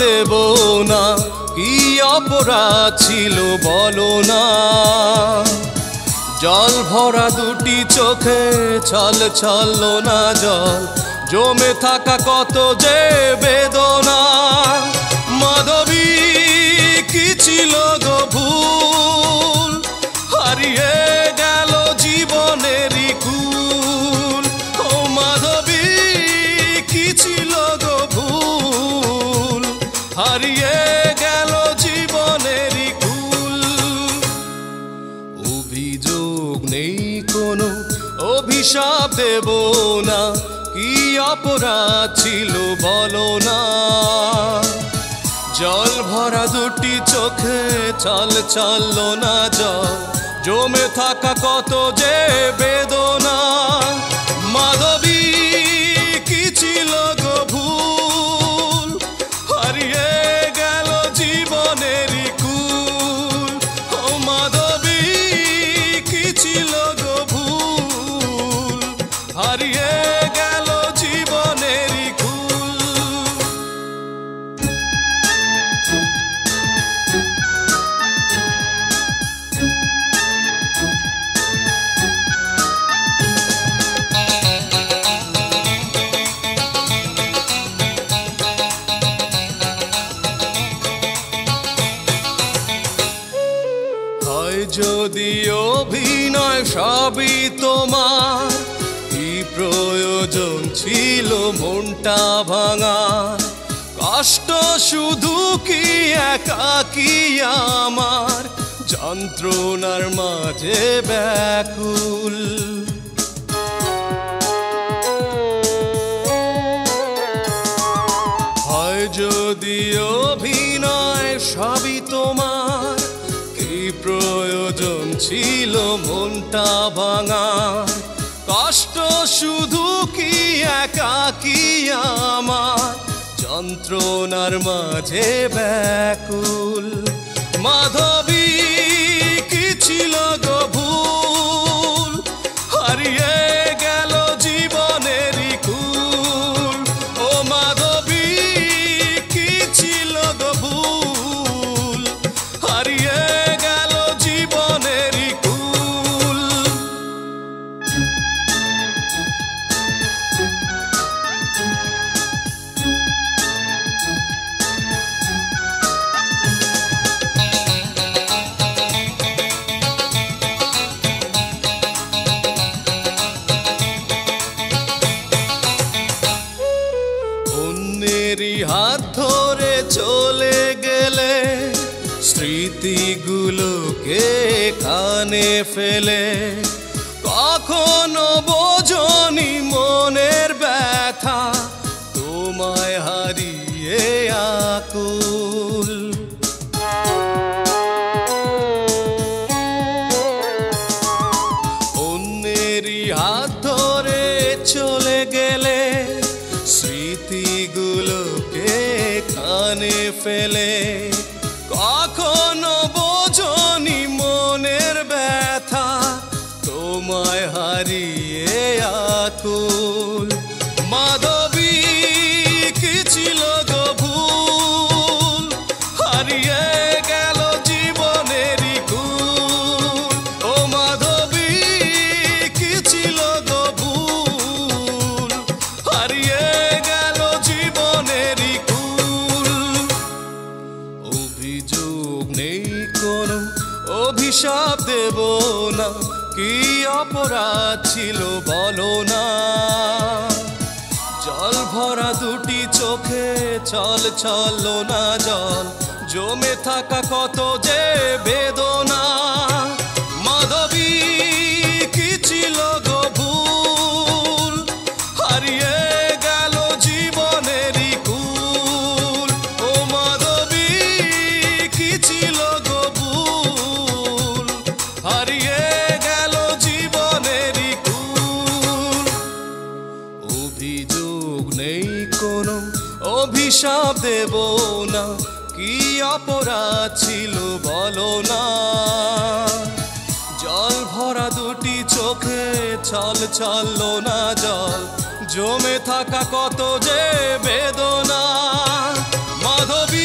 দেব না, কি অপরাধ ছিল বলো না। জল ভরা দুটি চোখে ছল ছল না জল, জমে থাকা কত যে বেদনা। মাধবী কি ছিল গো ভুল, হারিয়ে গেল জীবনেরই কুল। ও মাধবী কি ছিল গো ভুল, হারিয়ে গেল জীবনেরই কুল। অভিযোগ নেই কোনো, অভিশাপ দেব না, কি অপরাধ ছিল বলো না। জল ভরা দুটি চোখে ছল ছল না জল, জমে থাকা কত যে বেদনা। মাধবী কি ছিল গো ভুল, হারিয়ে গেল জীবনেরই কুল। ও মাধবী কি ছিল গো ভুল, হারিয়ে গেল জীবনেরই কুল। হয় যদি অভিনয় সবই তোমার, কি প্রয়োজন ছিল মনটা ভাঙার। কষ্ট শুধু কি একাকী আমার, যন্ত্রণার মাঝে ব্যাকুল। হয় যদি অভিনয় সবই তোমার, কি প্রয়োজন ছিল মনটা ভাঙার। কষ্ট শুধু কি একাকী আমার, যন্ত্রণার মাঝে ব্যাকুল। মাধবী কি ছিল গো ভুল, হারিয়ে গেল জীবনেরই কুল। ও মাধবী কি ছিল গো ভুল, হারিয়ে গেল জীবনেরই কুল। অন্যেরই হাত ধরে চলে গেলে, স্মৃতিগুলোকে কানে ফেলে। কখনো বোঝনি মনের ব্যথা, তোমায় হারিয়ে আকুল। অন্যেরই হাত ধরে চলে গেলে, স্মৃতিগুলোকে কানে ফেলে। কখনো বোঝনি মনের ব্যথা, তোমায় হারিয়ে আকুল। মাধবী কি ছিল গো ভুল, হারিয়ে গেল জীবনেরই কুল। ও মাধবী কি ছিল গো ভুল, হারিয়ে গেল জীবনেরই কুল। অভিযোগ নেই কোনো, অভিশাপ দেব না, কি অপরাধ ছিল বলো না। জল ভরা দুটি চোখে ছল ছল না জল, জমে থাকা কত যে বেদনা। মাধবী কি ছিল গো ভুল, হারিয়ে গেল জীবনেরই কুল। ও মাধবী কি ছিল গো ভুল, হারিয়ে গেল জীবনেরই কুল। অভিযোগ নেই কোনো, অভিশাপ দেব না, কি অপরাধ ছিল বলো না। জল ভরা দুটি চোখে ছল ছল না জল, জমে থাকা কত যে বেদনা। মাধবী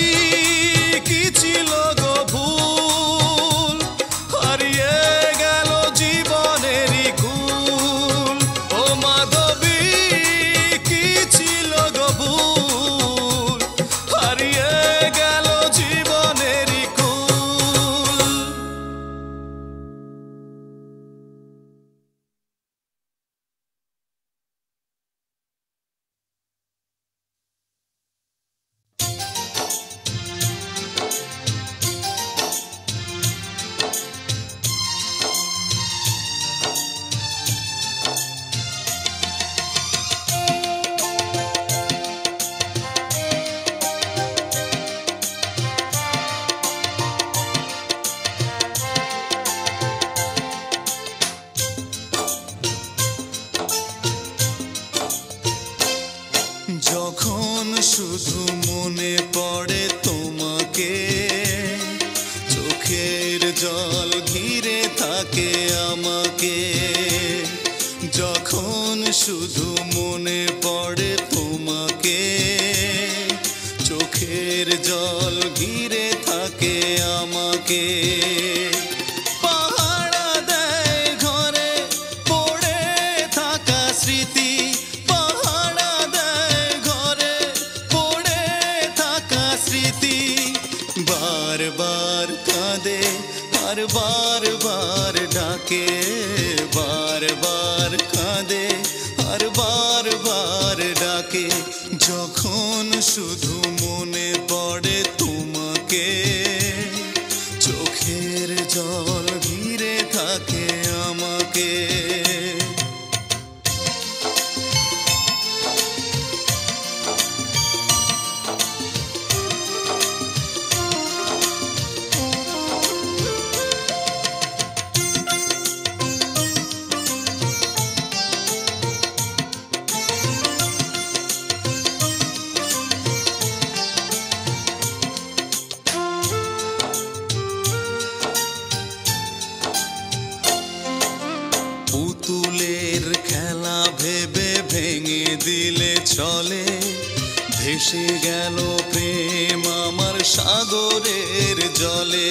জল ঘিরে থাকে আমাকে, যখন শুধু মনে পড়ে তোমাকে। চোখের জল ঘিরে থাকে আমাকে, পাহারা দেয় ঘরে পড়ে থাকা স্মৃতি, পাহারা দেয় ঘরে পড়ে থাকা স্মৃতি। বারবার কাঁদে আর বারবার ডাকে, বারবার কাঁদে আর বারবার ডাকে, যখন শুধু মনে পড়ে তোমাকে। চোখের জল ঘিরে থাকে আমাকে। পুতুলের খেলা ভেবে ভেঙে দিলে চলে, ভেসে গেল প্রেম আমার সাগরের জলে।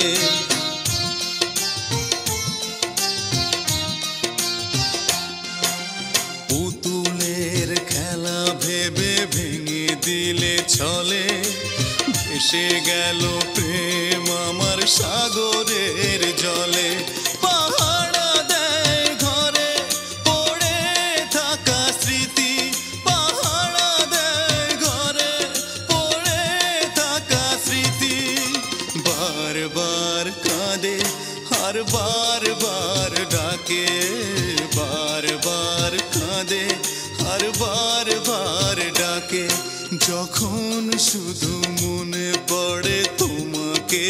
পুতুলের খেলা ভেবে ভেঙে দিলে চলে, ভেসে গেল প্রেম আমার সাগরের জলে। পাহারা দেয় ঘরে পড়ে থাকা স্মৃতি, পাহারা দেয় ঘরে পড়ে থাকা স্মৃতি। বারবার কাঁদে আর বারবার ডাকে, বারবার কাঁদে আর বারবার ডাকে, যখন শুধু মনে পড়ে তোমাকে।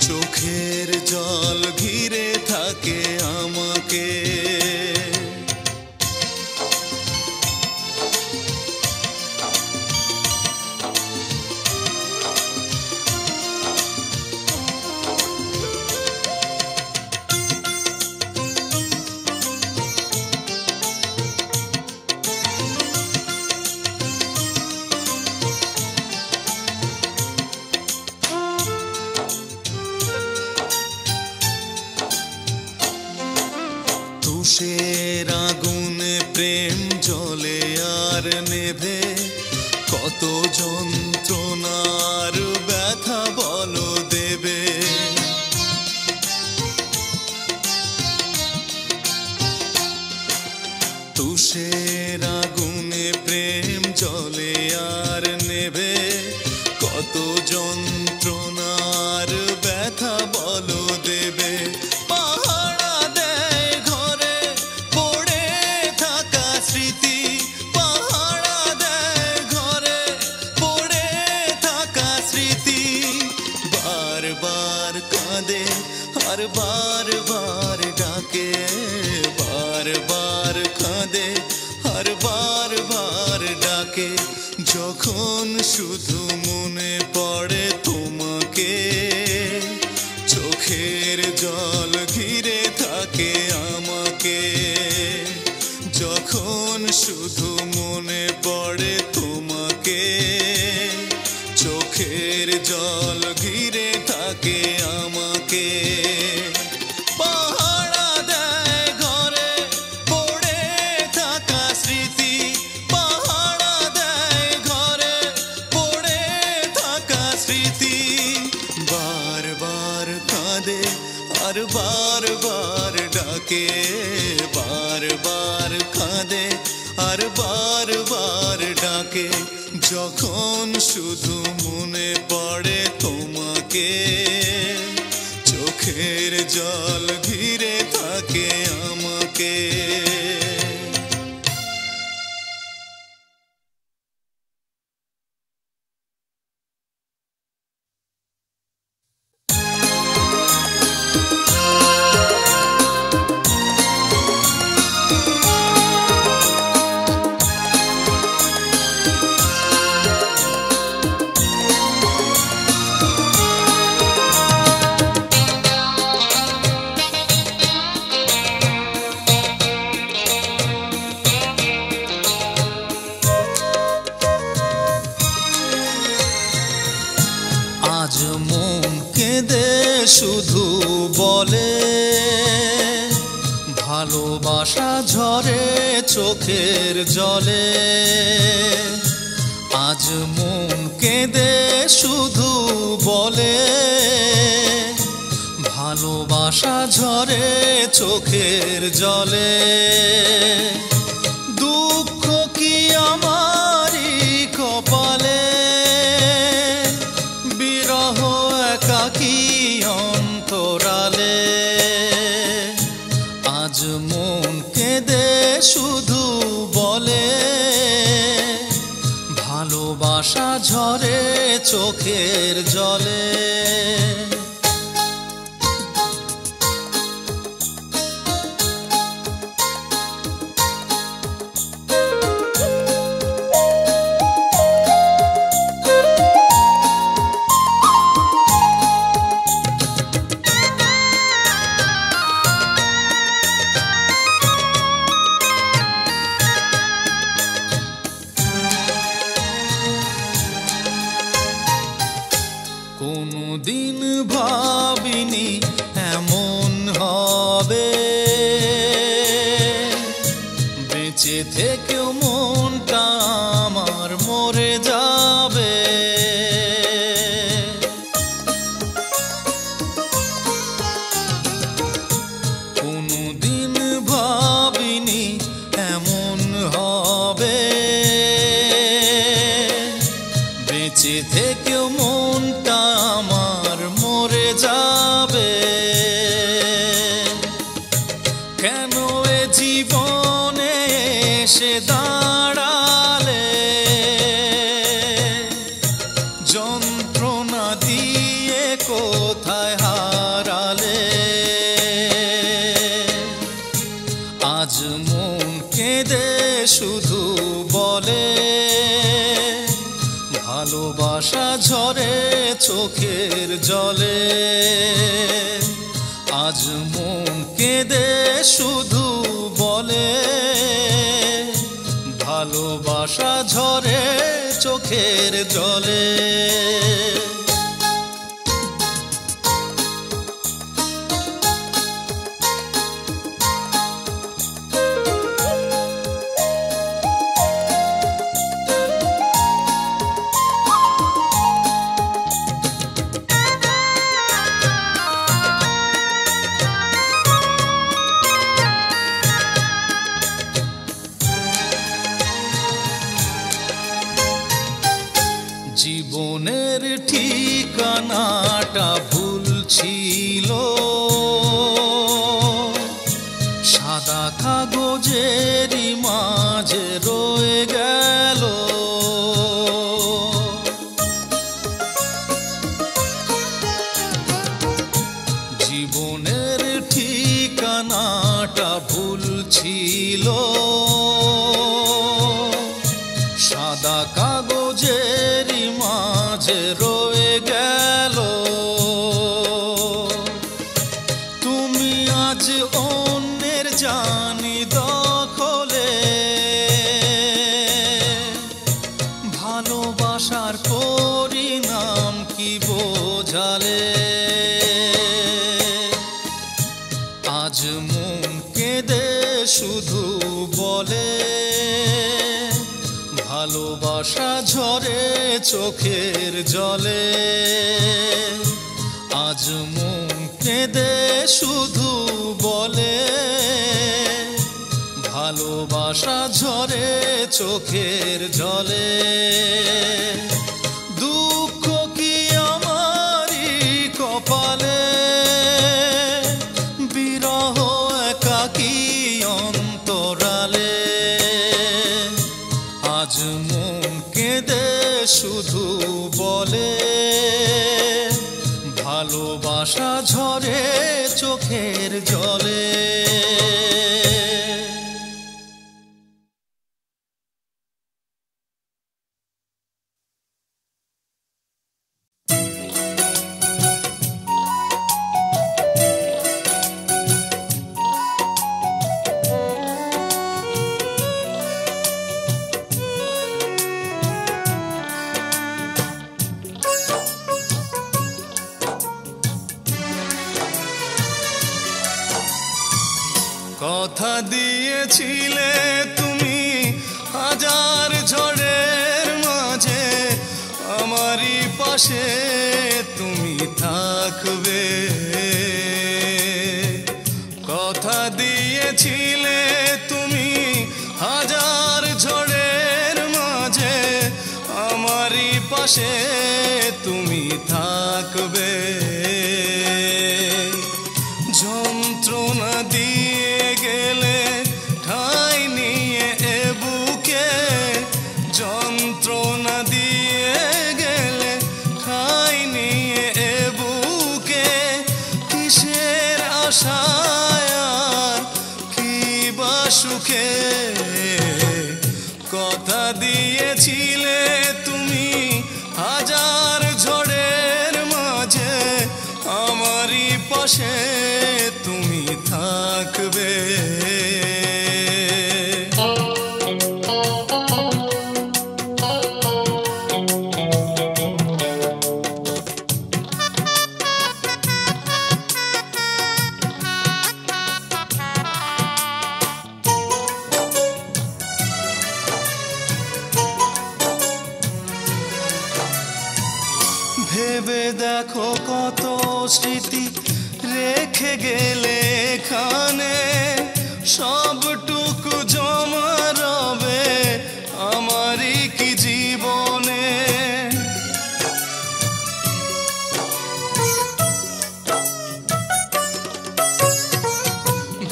চোখের জল ঘিরে থাকে আমাকে। তুষের আগুনে প্রেম জ্বলে আর নেভে, কত যন্ত্রণার ব্যথা বলো দেবে। তুষের আগুনে প্রেম জ্বলে আর নেভে, কত যন্ত্রণার ব্যথা বলো দেবে। পাহারা দেয় ঘরে পড়ে থাকা স্মৃতি, পাহারা দেয় ঘরে পড়ে থাকা স্মৃতি। বারবার কাঁদে আর বারবার ডাকে, বারবার কাঁদে আর বারবার ডাকে, যখন শুধু মনে পড়ে তোমাকে। চোখের জল ঘিরে থাকে আমাকে, যখন শুধু মনে পড়ে তোমাকে। চোখের জল ঘিরে থাকে আমাকে। পাহারা দেয় ঘরে পড়ে থাকা স্মৃতি, পাহারা দেয় ঘরে পড়ে থাকা স্মৃতি। বারবার কাঁদে আর বারবার ডাকে, বারবার কাঁদে আর বারবার ডাকে, যখন শুধু মনে পড়ে তোমাকে। চোখের জল ঘিরে থাকে আমাকে। কেঁদে শুধু বলে ভালোবাসা ঝরে চোখের জলে। আজ মন কেঁদে শুধু বলে ভালোবাসা ঝরে চোখের জলে। দুঃখ কি আমারই কপালে, বিরহ একাকী অন্তরালে। আজ মন কেঁদে শুধু বলে ভালোবাসা ঝরে চোখের জলে। কোনদিন ভাবিনি এমন হবে, বেঁচে থেকেও মনটা আমার মরে যাবে। কোনদিন ভাবিনি এমন হবে, বেঁচে থেকেও মনটা আমার মরে যাবে। কেন এ জীবনে এসে দাঁড়ালে, যন্ত্রণা দিয়ে কোথায় হারালে। আজ মন কেঁদে শুধু বলে ভালোবাসা ঝরে চোখের জলে। আজ মন কেঁদে শুধু বলে ভালোবাসা ঝরে চোখের জলে। জীবনের ঠিকানাটা ভুল ছিল, সাদা কাগজেরই মাঝে রয়ে গেল। জীবনের ঠিকানাটা ভুল ছিল, সাদা কাগজেরই মাঝে রয়ে গেল। তুমি আজ অন্যের জানি দখলে, ভালোবাসার পরিণাম কি বোঝালে। আজ মন কেঁদে শুধু বলে ভালোবাসা ঝরে চোখের জলে। আজ মন কেঁদে শুধু বলে ভালোবাসা ঝরে চোখের জলে। দুঃখ কি আমারই কপালে, বিরহ একাকী অন্তরালে। আজ মন কেঁদে শুধু বলে ভালোবাসা ঝরে চোখের জলে। কথা দিয়েছিলে তুমি হাজার ঝড়ের মাঝে আমারই পাশে তুমি থাকবে। কথা দিয়েছিলে তুমি হাজার ঝড়ের মাঝে আমারই পাশে তুমি থাকবে। যন্ত্রণা দিয়ে গেলে ঠাঁই নিয়ে এ বুকে, যন্ত্রণা দিয়ে গেলে ঠাঁই নিয়ে এ বুকে, কিসের আশায় আর কি বা সুখে। কথা দিয়েছিলে তুমি হাজার ঝড়ের মাঝে আমারই পাশে তুমি থাকবে। ভেবে দেখো কত স্মৃতি রেখে গেলে এখানে, সবটুকু জমা রবে আমারই কি জীবনে।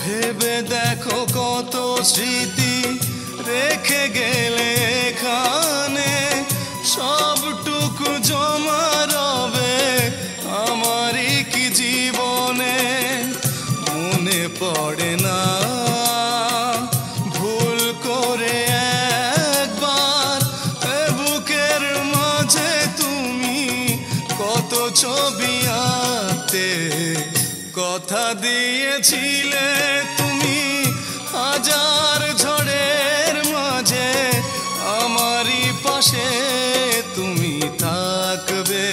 ভেবে দেখো কত স্মৃতি রেখে গেলে এখানে, সবটুকু জমা রবে আমারই কি জীবনে। মনে পড়ে না ভুল করে একবার এ বুকের মাঝে তুমি কত ছবি আঁকতে। কথা দিয়েছিলে তুমি হাজার ঝড়ের মাঝে আমারই পাশে তুমি থাকবে।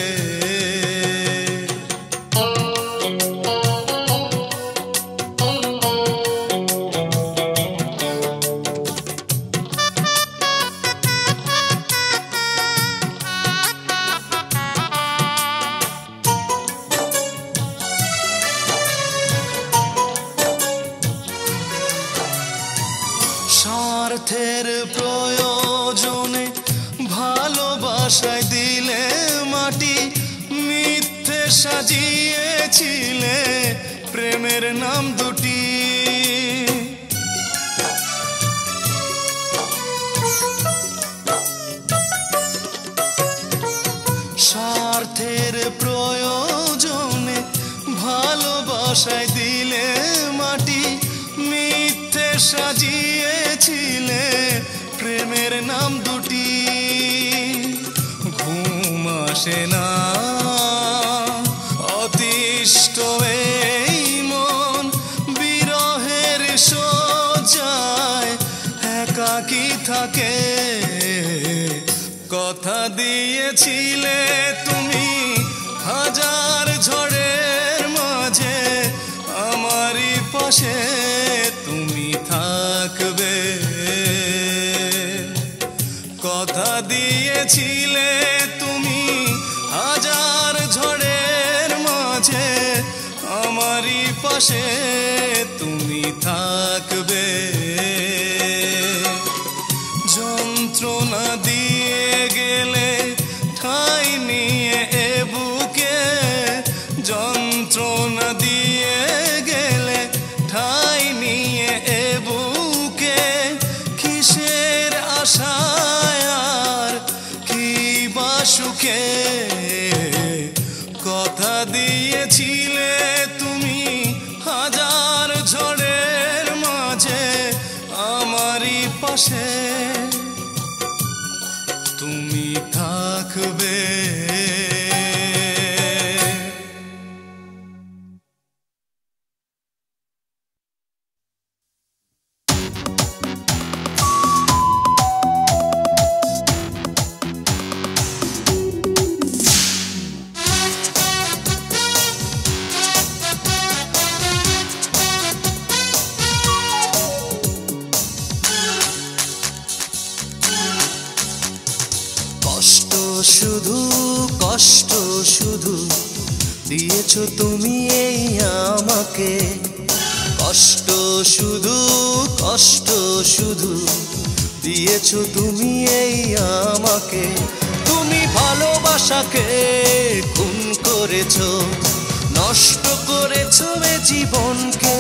স্বার্থের প্রয়োজনে ভালোবাসায় দিলে মাটি, মিথ্যে সাজিয়েছিলে প্রেমের নাম দুটি। স্বার্থের প্রয়োজনে ভালোবাসায় দিলে মাটি, মিথ্যে সাজিয়েছিলে প্রেমের নাম দুটি। ঘুম আসে না অতিষ্ঠ এই মন, বিরহের শয্যায় একাকী থাকে। কথা দিয়েছিলে তুমি হাজার ঝড়ের মাঝে আমারই পাশে তুমি থাকবে। কথা দিয়েছিলে তুমি হাজার ঝড়ের মাঝে আমারই পাশে তুমি থাকবে। যন্ত্রণা দিয়ে গেলে ঠাঁই নিয়ে এ বুকে, যন্ত্রণা দিয়ে গেলে ঠাঁই নিয়ে এ বুকে, কিসের আশায় আর কি বা সুখে। কথা দিয়েছিলে তুমি হাজার ঝড়ের মাঝে আমারই পাশে তুমি থাকবে। শুধু কষ্ট শুধু দিয়েছো তুমি এই আমাকে, কষ্ট শুধু দিয়েছো তুমি এই আমাকে। তুমি ভালোবাসাকে খুন করেছো, নষ্ট করেছো এ জীবনকে।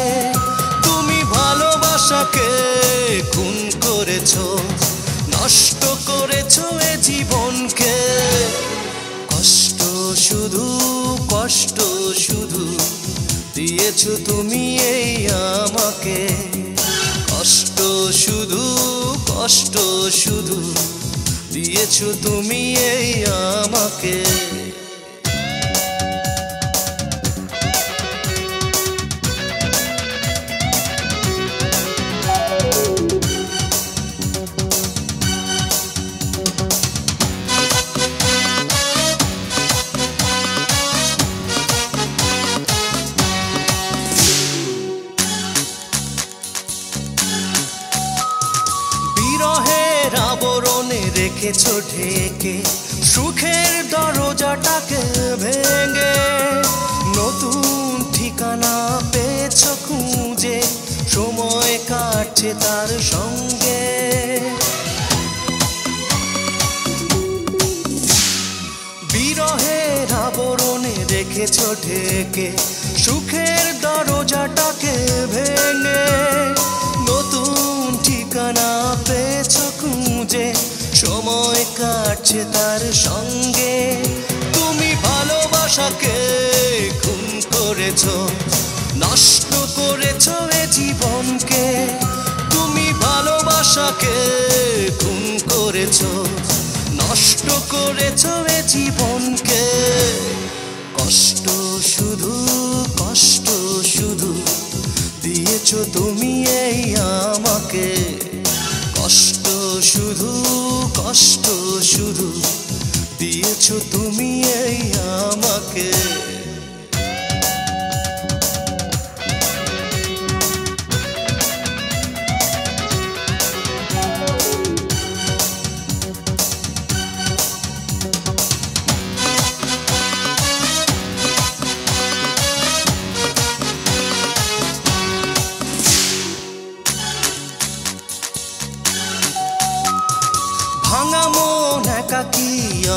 তুমি ভালোবাসাকে খুন করেছো, নষ্ট করেছো এ জীবনকে। কষ্ট শুধু দিয়েছো তুমি এই আমাকে, কষ্ট শুধু দিয়েছো তুমি এই আমাকে। বিরহের আবরণে রেখেছো ঢেকে সুখের দরজাটাকে ভেঙে। নতুন ঠিকানা পেয়েছো খুঁজে, সময় কাটছে তার সঙ্গে। বিরহের আবরণে রেখেছো ঢেকে সুখের দরজাটাকে ভেঙে। নতুন ঠিকানা পেয়েছো খুঁজে, সময় কাটছে তার সঙ্গে। তুমি ভালোবাসাকে খুন করেছো, নষ্ট করেছো এ জীবনকে। তুমি ভালোবাসাকে খুন করেছো, নষ্ট করেছো এ জীবনকে। কষ্ট শুধু দিয়েছো তুমি এই আমাকে, কষ্ট শুধু দিয়েছো তুমি এই আমাকে। ভাঙা মন একাকী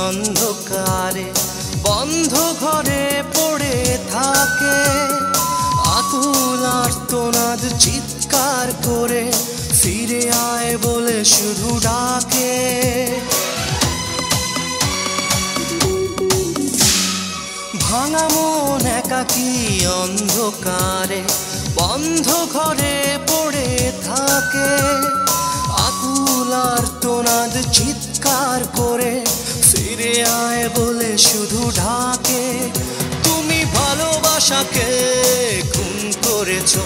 অন্ধকারে বন্ধ ঘরে পড়ে থাকে। আকুল আর্তনাদ চিৎকার করে ফিরে আয় বলে শুধু ডাকে। ভাঙা মন একাকী অন্ধকারে বন্ধ ঘরে পড়ে থাকে। আকুল আর্তনাদ চিৎকার করে ফিরে আয় বলে শুধু ডাকে। তুমি ভালোবাসাকে খুন করেছো,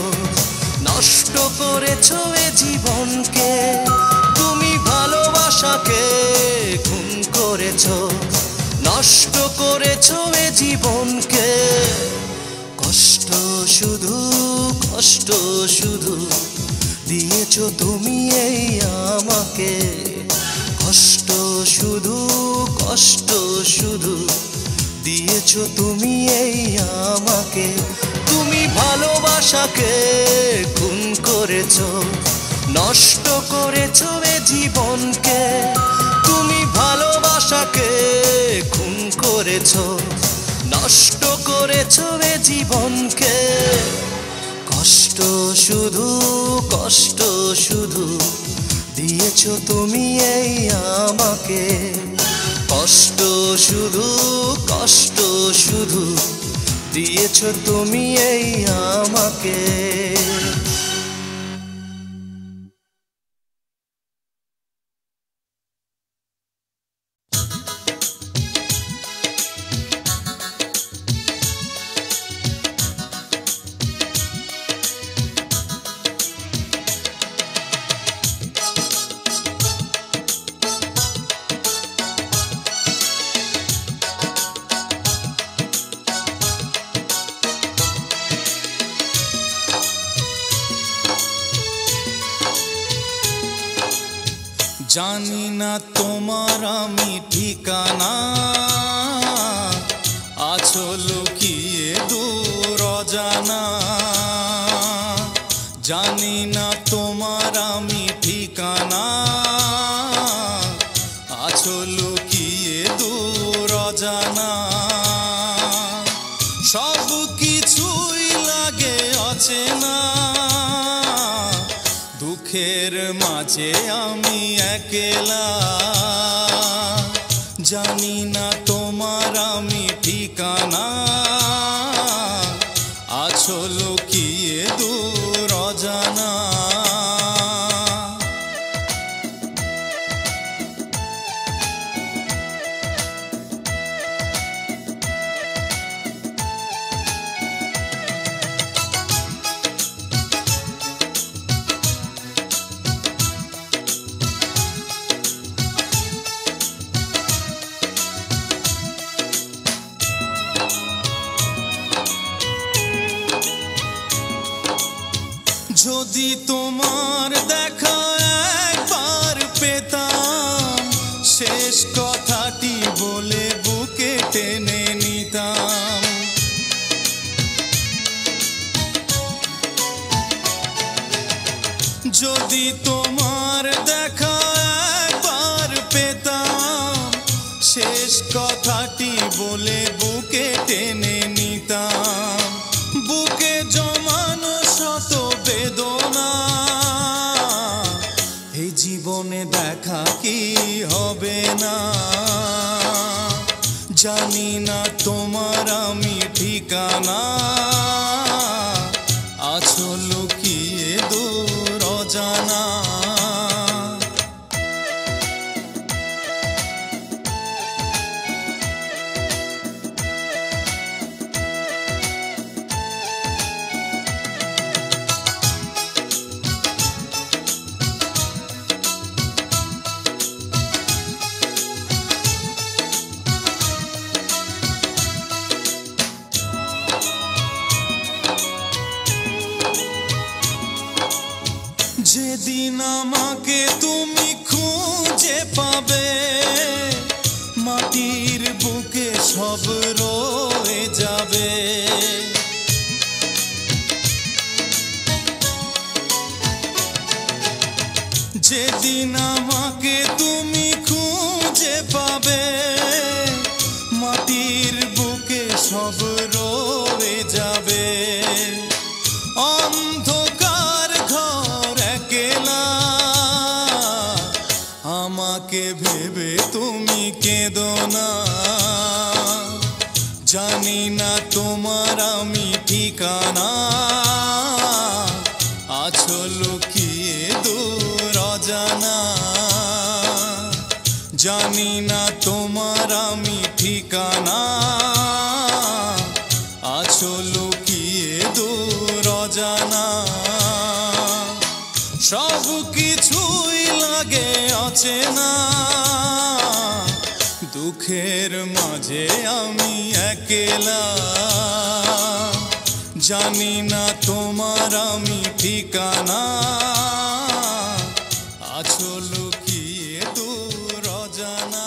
নষ্ট করেছো এ জীবনকে। তুমি ভালোবাসাকে খুন করেছো, নষ্ট করেছো এ জীবনকে। কষ্ট শুধু দিয়েছো তুমি এই আমাকে, কষ্ট শুধু দিয়েছো তুমি এই আমাকে। তুমি ভালোবাসাকে খুন করেছো, নষ্ট করেছো এ জীবনকে। তুমি ভালোবাসাকে খুন করেছো, নষ্ট করেছো এ জীবনকে। কষ্ট শুধু দিয়েছো তুমি এই আমাকে, কষ্ট শুধু দিয়েছো তুমি এই আমাকে। জানি না তোমার আমি ঠিকানা, আছো লুকিয়ে দূর অজানা। জানি না তোমার আমি ঠিকানা, আছো লুকিয়ে দূর অজানা। সব কিছুই লাগে অচেনা, দুঃখের মাঝে আমি একলা। জানি না তোমার আমি ঠিকানা, আছো লুকিয়ে দূর অজানা। যদি তোমার দেখা একবার পেতাম, শেষ কথাটি বলে বুকে টেনে নিতাম। যদি তোমার দেখা একবার পেতাম, শেষ কথাটি বলে বুকে টেনে নিতাম। বুকে জমানো শত বেদনা, এই জীবনে দেখা কি হবে না। জানি না তোমার আমি ঠিকানা, আছো লুকিয়ে দূর অজানা। যেদিন আমাকে তুমি খুঁজে পাবে, মাটির বুকে সব রয়ে যাবে। যেদিন আমাকে তুমি খুঁজে পাবে, মাটির বুকে সব রয়ে যাবে। অন্ধকার ঘর একলা, আমাকে ভেবে তুমি কেঁদো না। জানি না তোমার আমি ঠিকানা, আছো লুকিয়ে দূর অজানা। জানি না তোমার আমি ঠিকানা, আছো লুকিয়ে দূর অজানা। সব কিছুই লাগে অচেনা, দুঃখের মাঝে আমি একলা। জানি না তোমার আমি ঠিকানা, আছো লুকিয়ে দূর অজানা।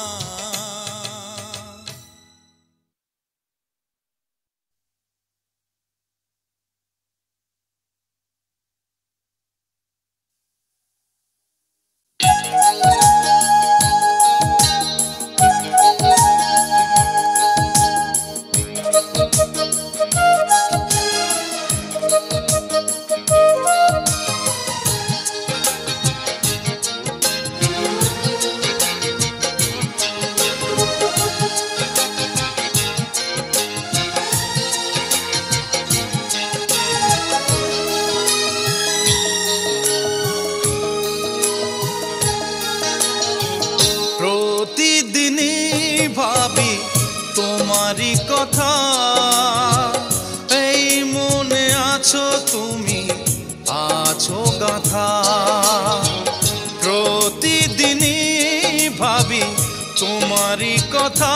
ভাবি তোমারই কথা, এই মনে আছো তুমি, আছো গাথা। প্রতিদিনই ভাবি তোমারই কথা,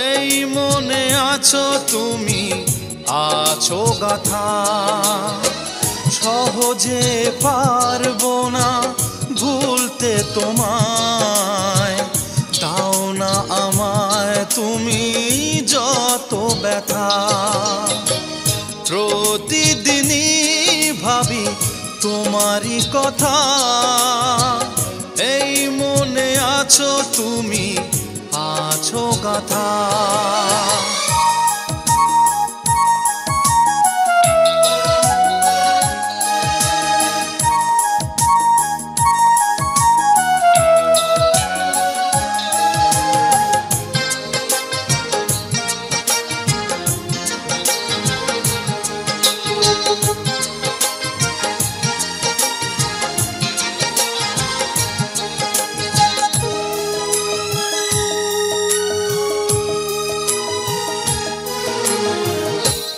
এই মনে আছো তুমি, আছো গাথা। সহজে পারবো না ভুলতে তোমায়, দাও না আমায় তুমি যত ব্যথা। প্রতিদিনই ভাবি তোমারই কথা, এই মনে আছো তুমি, আছো গাথা।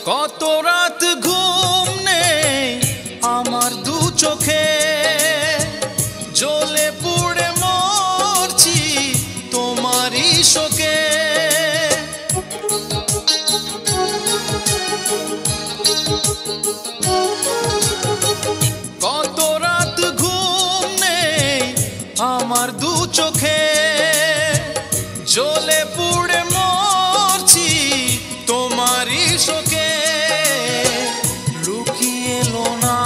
কত রাত ঘুম নেই আমার দু চোখে, জ্বলে পুড়ে মরছি তোমারই শোকে। কত রাত ঘুম নেই আমার দু চোখে, জ্বলে পুড়ে মরছি তোমারই শোকে। লুকিয়ে এলো না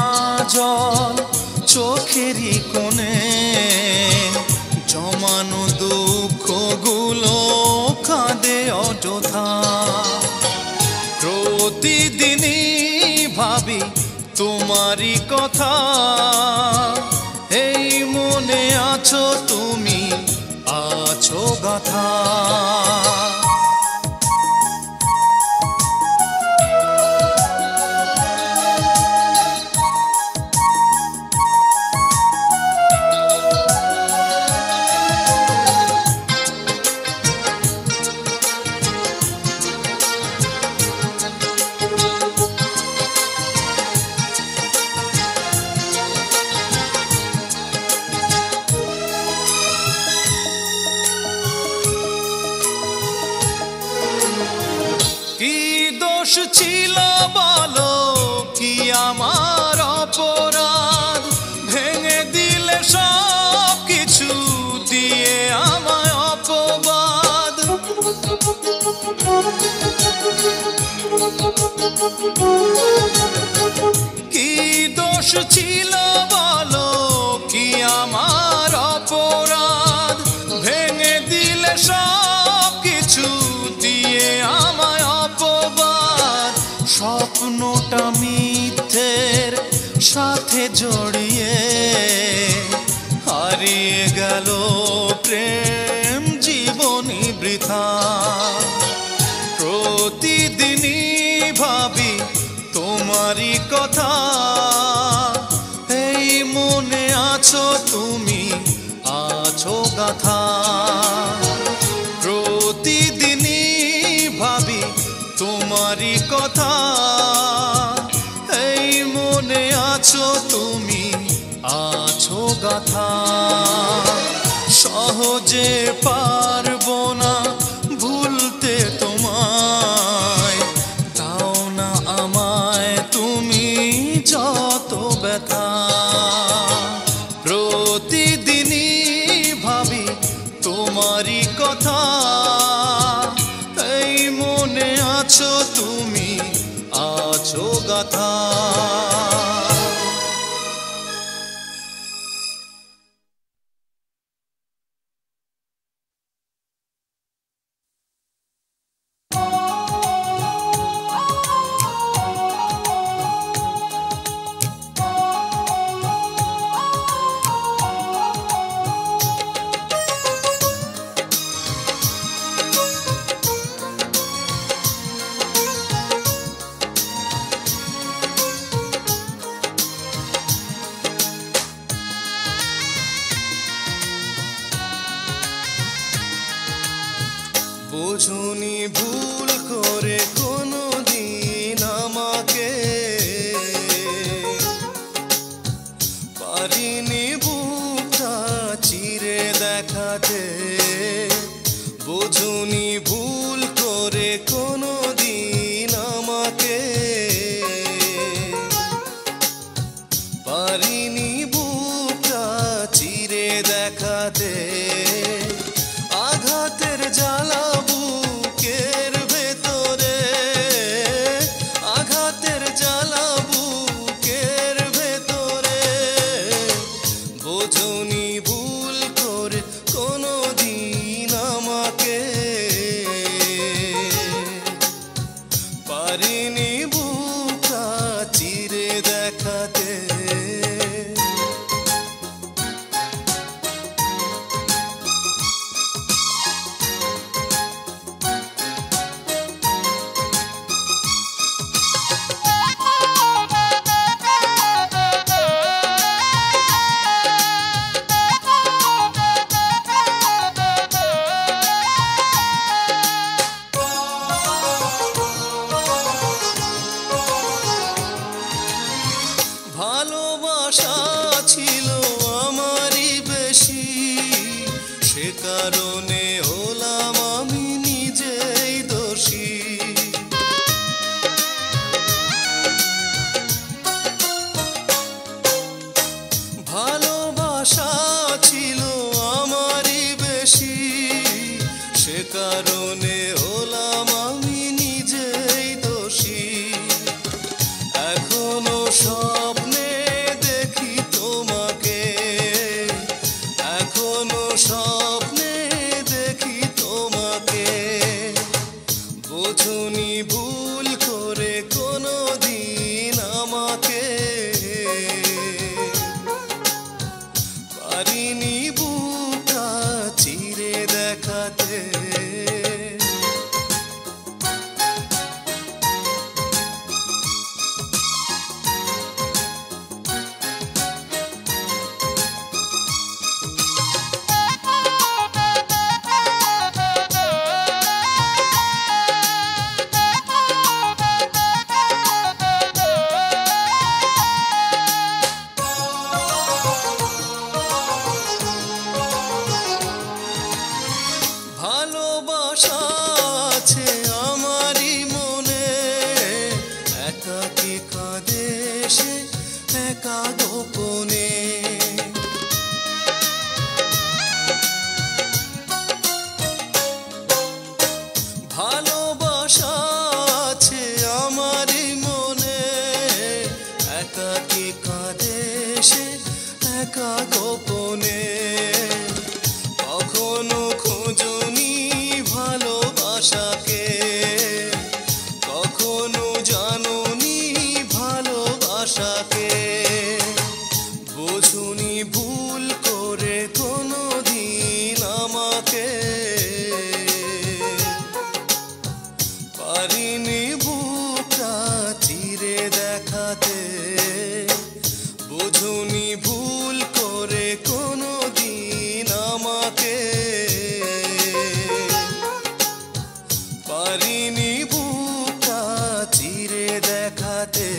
জল চোখেরই কোণে, জমানো দুঃখগুলো কাঁদে অযথা। প্রতিদিনই ভাবি তোমারই কথা, এই মনে আছো তুমি, আছো গাথা। কি দোষ ছিল বলো, কি আমার অপরাধ, ভেঙে দিলে সব কিছু দিয়ে আমায় অপবাদ। কি দোষ ছিল বলো, কি আমার অপরাধ, ভেঙে দিলে সব কিছু দিয়ে আমায় অপবাদ। স্বপ্নটা মিথ্যের সাথে জড়িয়ে, হারিয়ে গেল প্রেম জীবনী বৃথা। প্রতিদিনই ভাবি তোমারই কথা, এই মনে আছো তুমি, আছো গাথা। প্রতিদিনই ভাবি তোমারই কথা, এই মনে আছো তুমি, আছো গাথা। সহজে পারবো না ভুলতে তোমায়, দাও না আমায় তুমি যত ব্যথা। প্রতিদিনই ভাবি তোমারই কথা, এই মনে আছো তুমি, আছো গাথা। পারিনি বুকটা চিরে দেখাতে। ভালোবাসা ছিল আমারই বেশি, সে কারণে হলাম আমি নিজেই দোষী। ভালোবাসা ছিল আমারই বেশি, সে কারণে হলাম আমি নিজেই দোষী। এখনো স্বপ্নে দেখি তোমাকে, এখনো স্বপ্নে দেখি তোমাকে। বোঝনি ভুল করে কোনো দিন আমাকে, পারিনি বুকটা চিরে দেখাতে। ভালোবাসা আছে আমারই মনে, একাকী কাঁদে সে একা গোপনে। ভালোবাসা আছে আমারই মনে, একাকী কাঁদে সে একা গোপনে। কখনো খোঁজনি ভালোবাসাকে, কখনো জানোনি ভালোবাসাকে। বোঝনি ভুল করে কোনো দিন আমাকে, পারিনি বুকটা চিরে দেখাতে। বোঝনি ভুল করে কোনো দিন আমাকে, পারিনি বুকটা চিরে দেখাতে।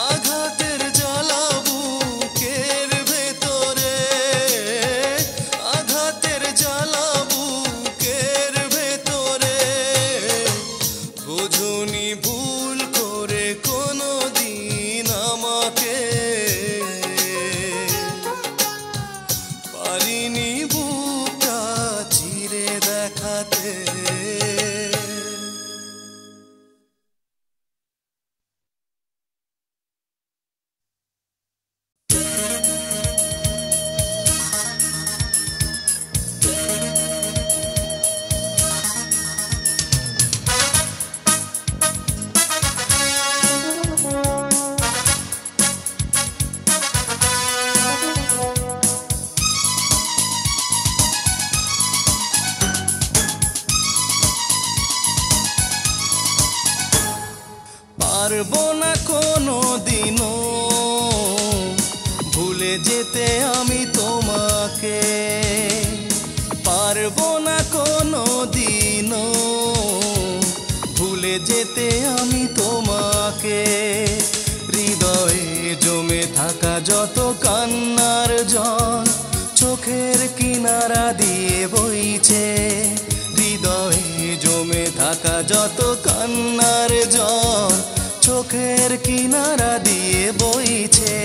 আঘাতের জ্বালা বুকের ভেতরে, আঘাতের জ্বালা বুকের ভেতরে। বোঝনি ভুল করে কোনো দিন আমাকে, পারিনি বুকটা চিরে দেখাতে। পারবো না কোনো দিনও ভুলে যেতে আমি তোমাকে, পারবো না কোনো দিনও ভুলে যেতে আমি তোমাকে। হৃদয়ে জমে থাকা যত কান্নার জল চোখের কিনারা দিয়ে বইছে, হৃদয়ে জমে থাকা যত কান্নার জল চোখের কিনারা দিয়ে বইছে।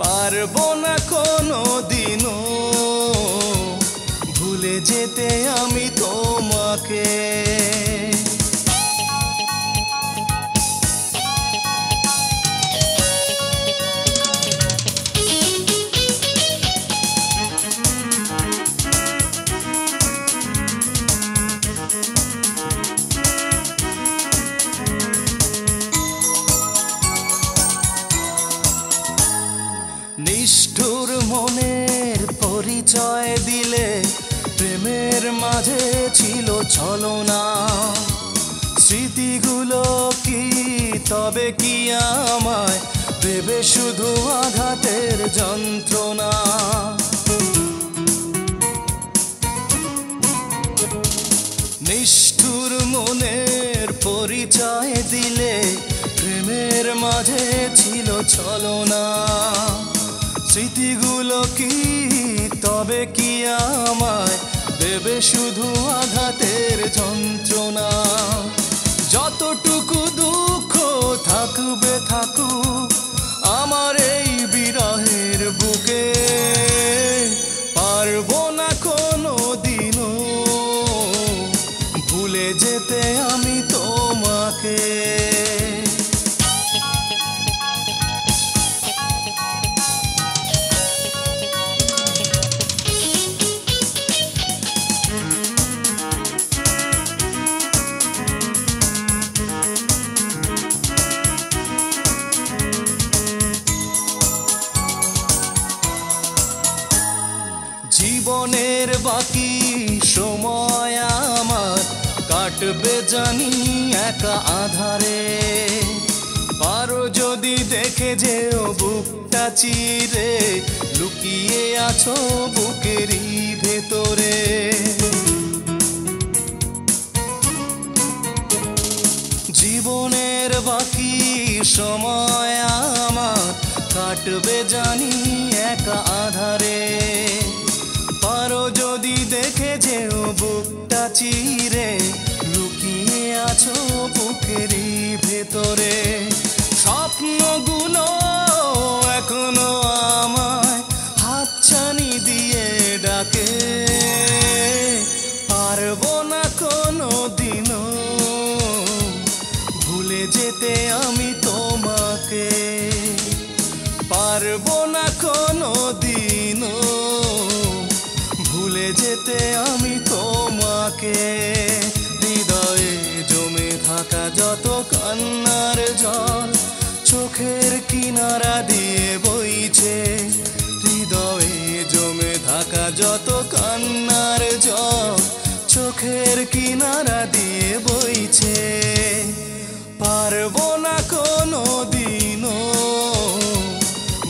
পারবো না কোনো দিনও ভুলে যেতে আমি তোমাকে। ছলনা। স্মৃতিগুলো কি তবে কি আমায় দেবে শুধু আঘাতের যন্ত্রণা? নিষ্ঠুর মনের পরিচয় দিলে প্রেমের মাঝে ছিল ছলনা। স্মৃতিগুলো কি তবে কি আমায় দেবে শুধু আঘাতের যন্ত্রণা? যতটুকু দুঃখ থাকবে থাকুক আমার এই বিরহের বুকে, পারবো না কোনো দিনও ভুলে যেতে আমি তোমাকে। জীবনের বাকি সময় আমার কাটবে জানি একা আধারে। পারো যদি দেখে যেও বুকটা চিরে লুকিয়ে আছো বুকেরই ভেতরে। জীবনের বাকি সময় আমার কাটবে জানি একা আধারে। পারো যদি দেখে যেও বুকটা চিরে লুকিয়ে আছো বুকেরই ভেতরে। স্বপ্নগুলো এখনো আমায় হাতছানি দিয়ে ডাকে, পারবো না কোনো দিনও ভুলে যেতে আমি তোমাকে। পারবো না কোনো দিনও ভুলে যেতে আমি তোমাকে। হৃদয়ে জমে থাকা যত কান্নার জল চোখের কিনারা দিয়ে বইছে। হৃদয়ে জমে থাকা যত কান্নার জল চোখের কিনারা দিয়ে বইছে। পারবো না কোনো দিনও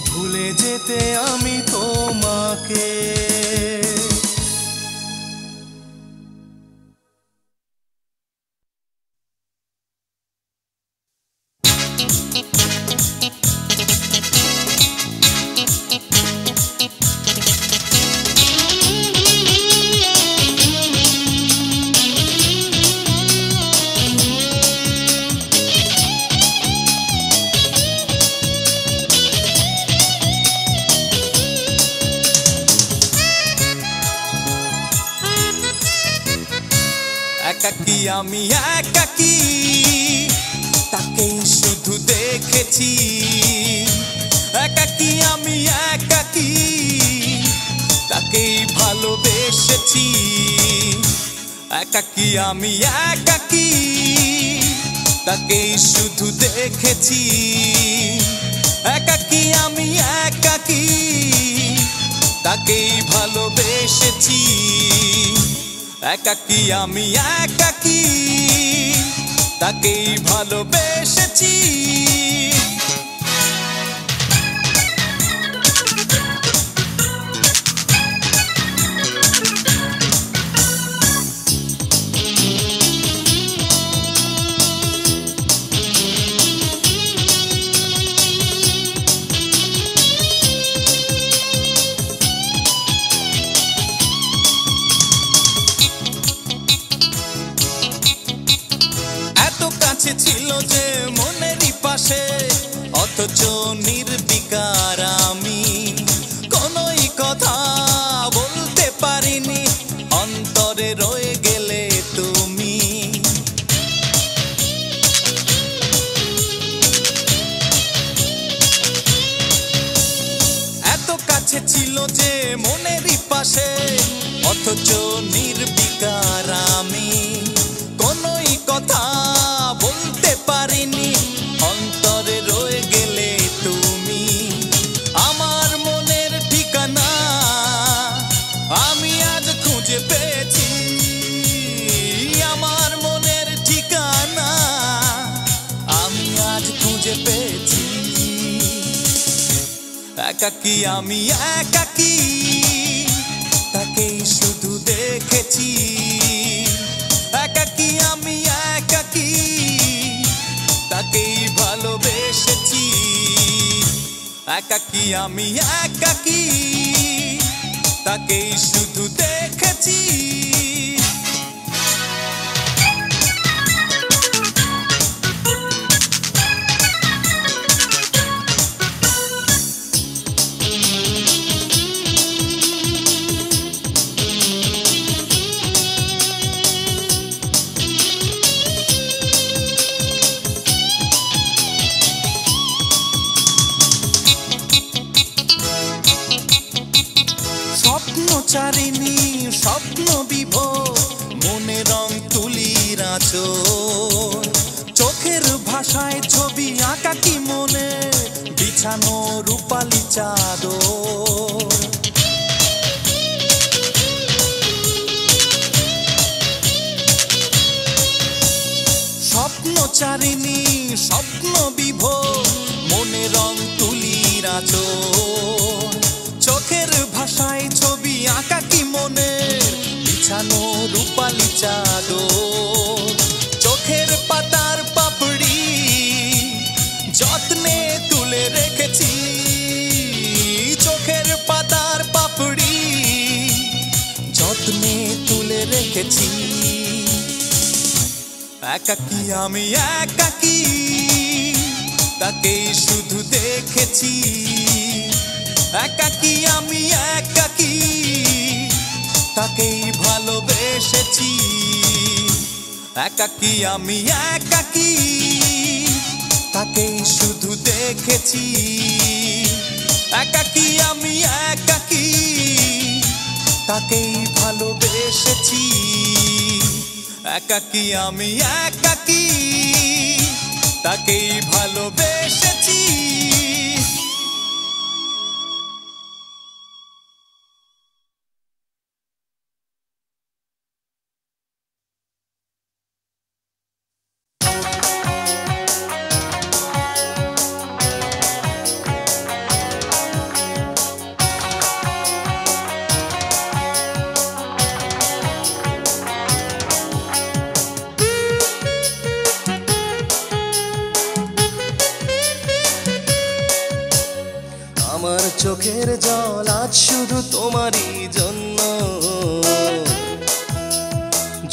ভুলে যেতে আমি তোমাকে। একাকী আমি একাকী তাকেই শুধু দেখেছি। একাকী আমি একাকী তাকেই ভালোবেসেছি। একাকী আমি একাকী তাকেই শুধু দেখেছি। একাকী আমি একাকী তাকেই ভালোবেসেছি। একাকী আমি একাকী তাকেই ভালোবেসেছি। ছিল যে মনেরই পাশে অথচ নির্বিকার আমি কোনোই কথা বলতে পারিনি। অন্তরে রয়ে গেলে তুমি। এত কাছে ছিল যে মনেরই পাশে অথচ নির্বিকার আমি কোনোই কথা বলতে পারিনি। অন্তরে রয়ে গেলে তুমি। আমার মনের ঠিকানা আমি আজ খুঁজে পেয়েছি। একাকী আমি একাকী, তাকেই শুধু দেখেছি। একাকী আমি একাকী, তাকেই ভালোবেসেছি। একাকী আমি একাকী, তাকেই শুধু দেখেছি। স্বপ্নচারিণী স্বপ্ন বিভোর, মনে রং তুলির আঁচড়, চোখের ভাষায় ছবি আঁকাকি মনে, বিছানো রূপালি চাদর। স্বপ্নচারিণী স্বপ্ন বিভোর, মনে রং তুলির আঁচড়, চোখের ভাষায় ছবি আঁকাকি মনে, বিছানো রূপালি চাদর। চোখের পাতার পাপড়ি যত্নে তুলে রেখেছি, চোখের পাতার পাপড়ি যত্নে তুলে রেখেছি। একাকী আমি একাকী, তাকেই শুধু দেখেছি। একাকী আমি একাকী, তাকেই ভালোবেসেছি। একাকী আমি একাকী, তাকেই শুধু দেখেছি। একাকী আমি একাকী, তাকেই ভালোবেসেছি। একাকী আমি একাকী, তাকেই ভালোবেসেছি। আমার চোখের জল আজ শুধু তোমারই জন্য,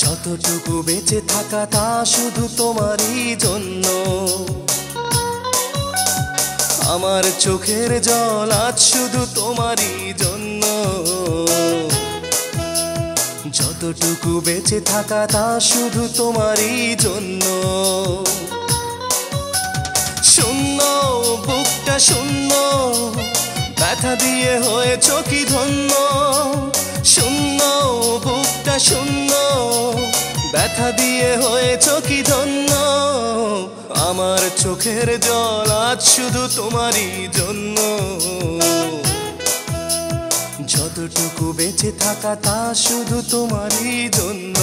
যতটুকু বেঁচে থাকা তা শুধু তোমারই জন্য। আমার চোখের জল আজ শুধু তোমারই জন্য, যতটুকু বেঁচে থাকা তা শুধু তোমারই জন্য। শূন্য বুকটা শূন্য, ব্যথা দিয়ে হয়েছ কি ধন্য। শূন্য বুকটা শূন্য, ব্যথা দিয়ে হয়েছ কি ধন্য। আমার চোখের জল আজ শুধু তোমারই জন্য, যতটুকু বেঁচে থাকা তা শুধু তোমারই জন্য।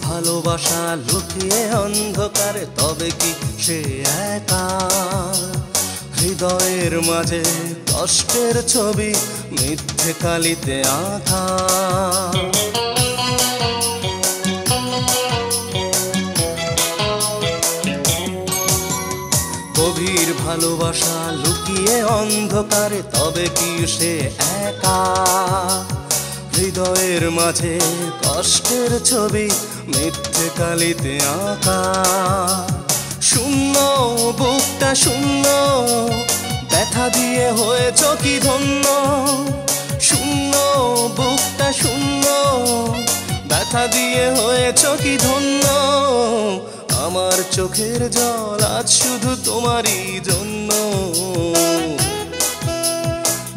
ভালোবাসা লুকিয়ে অন্ধকারে, তবে কি সে একা? হৃদয়ের মাঝে কষ্টের ছবি মিথ্যে কালিতে আঁকা। গভীর ভালোবাসা লুকিয়ে অন্ধকারে, তবে কি সে একা? হৃদয়ের মাঝে কষ্টের ছবি মিথ্যে কালিতে আঁকা। শূন্য বুকটা শূন্য, ব্যথা দিয়ে হয়েছ কি ধন্য। শূন্য বুকটা শূন্য, ব্যথা দিয়ে হয়েছ কি ধন্য। আমার চোখের জল আজ শুধু তোমারই জন্য,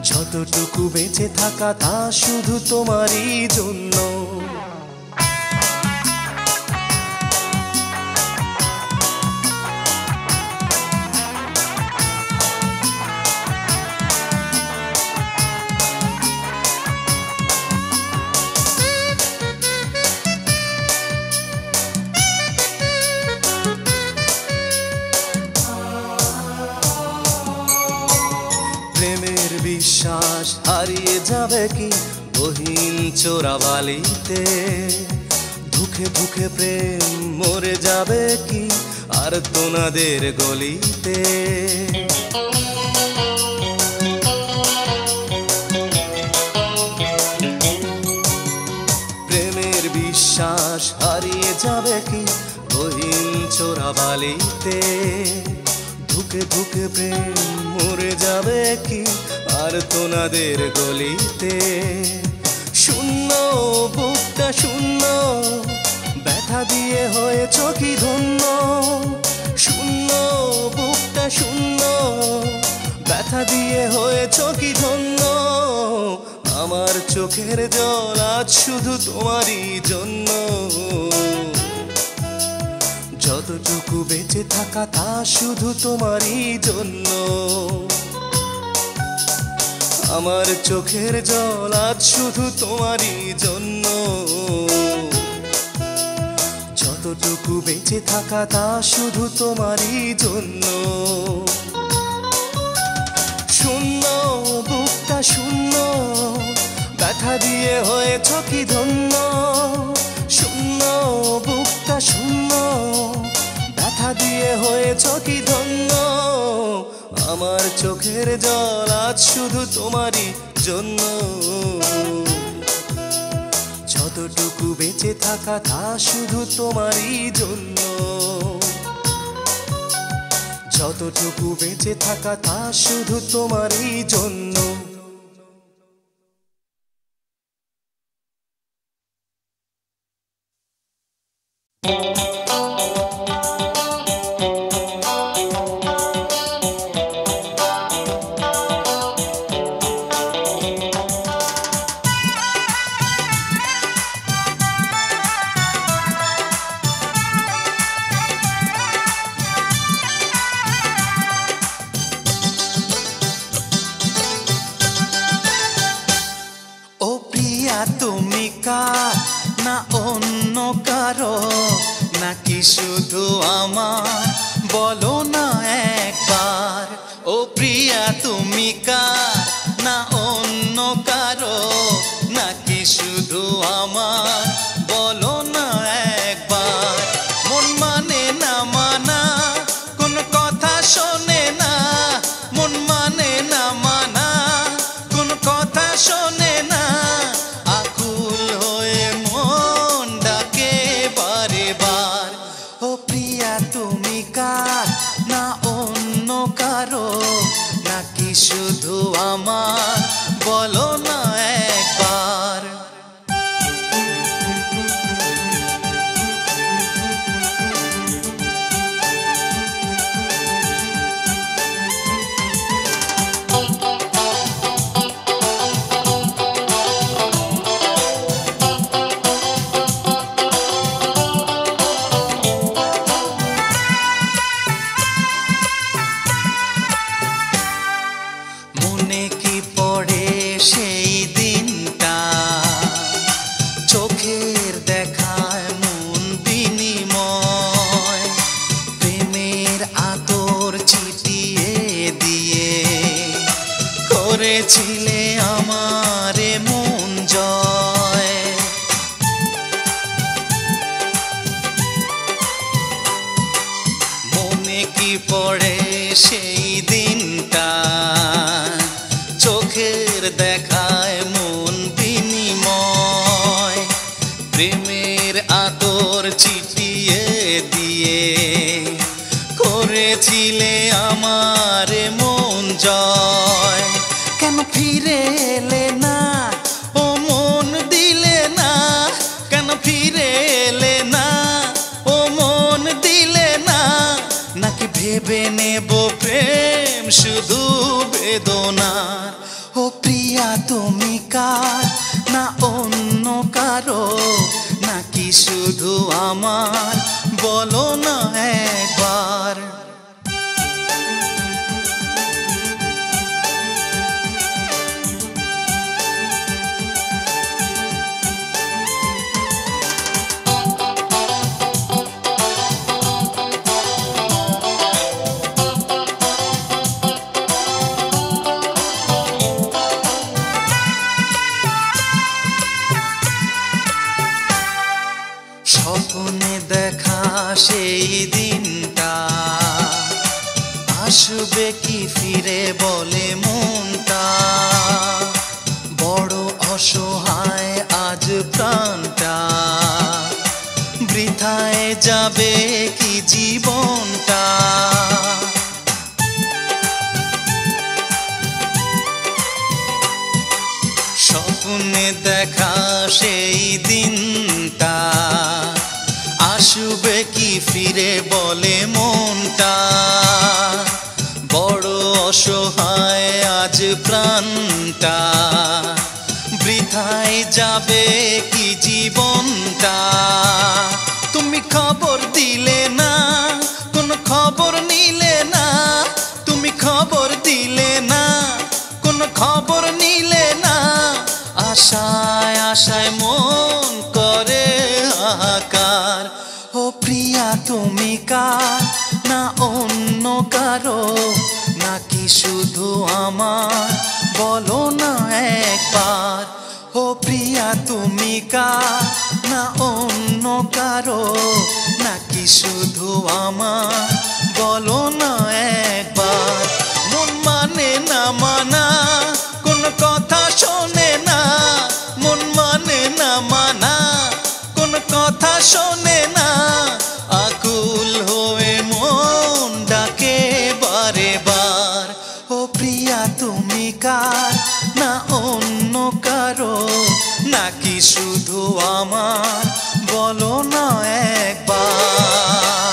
যতটুকু বেঁচে থাকা তা শুধু তোমারই জন্য। বিশ্বাস হারিয়ে যাবে কি গহীন চোরাবালিতে ধুকে ধুকে প্রেম মরে যাবে কি আর তোনাদের গলিতে প্রেমের বিশ্বাস হারিয়ে যাবে কি গহীন চোরাবালিতে ধুকে ধুকে প্রেম মরে যাবে কি আর তোনাদের গলিতে শূন্য বুকটা শূন্য ব্যথা দিয়ে হয়েছ কি ধন্য শূন্য বুকটা শূন্য ব্যথা দিয়ে হয়েছ কি ধন্য আমার চোখের জল আজ শুধু তোমারই জন্য যতটুকু বেঁচে থাকা তা শুধু তোমারই জন্য আমার চোখের জল আজ শুধু তোমারই জন্য যতটুকু বেঁচে থাকা তা শুধু তোমারই জন্য শূন্য বুকটা শূন্য ব্যথা দিয়ে হয়েছ কি ধন্য শূন্য বুকটা শূন্য ব্যথা দিয়ে হয়েছ কি ধন্য আমার চোখের জল আজ শুধু তোমারই জন্য যতটুকু বেঁচে থাকা তা শুধু তোমারই জন্য যতটুকু বেঁচে থাকা তা শুধু তোমারই জন্য নাকি শুধু আমার বলো না একবার ও প্রিয়া তুমি কার না অন্য কারো নাকি শুধু আমার বলো না একবার মন মানে না মানা কোন কথা শোনে না মন মানে না মানা কোন কথা শোনে না আকুল হয়ে মন ডাকে বারে বার ও প্রিয়া তুমি কার না অন্য কারো নাকি শুধু আমার বলো না একবার ছিলে আমারে মন জয় মনে কি পড়ে সেই দিনটা চোখের দেখায় মন বিনিময় প্রেমের আদর চিঠিয়ে দিয়ে করেছিলে আমারে মন জয় কেন ফিরে এলে না ও মন দিলে না কেন ফিরে এলে না ও মন দিলে না নাকি ভেবে নেব প্রেম শুধু বেদনার ও প্রিয়া তুমি কার না অন্য কারো নাকি শুধু আমার বলো না একবার যাবে কি জীবনটা। স্বপ্নে দেখা সেই দিনটা আসবে কি ফিরে বলে মনটা। বড় অসহায় আজ প্রাণটা, বৃথায় যাবে কি জীবনটা। তুমি খবর দিলে না, কোন খবর নিলে না। তুমি খবর দিলে না, কোন খবর নিলে না। আশায় আশায় মন করে হাহাকার। ও প্রিয়া তুমি কার, না অন্য কারো, নাকি শুধু আমার, বলো না একবার। ও প্রিয়া তুমি কার, না অন্য কারো, নাকি শুধু আমার, বলো না একবার। মন মানে না মানা, কোন কথা শোনে না। মন মানে না মানা, কোন কথা শোনে না। আকুল হয়ে মন ডাকে বারে বার। ও প্রিয়া তুমি কার, না অন্য কারো, নাকি শুধু আমার, বলো না একবার।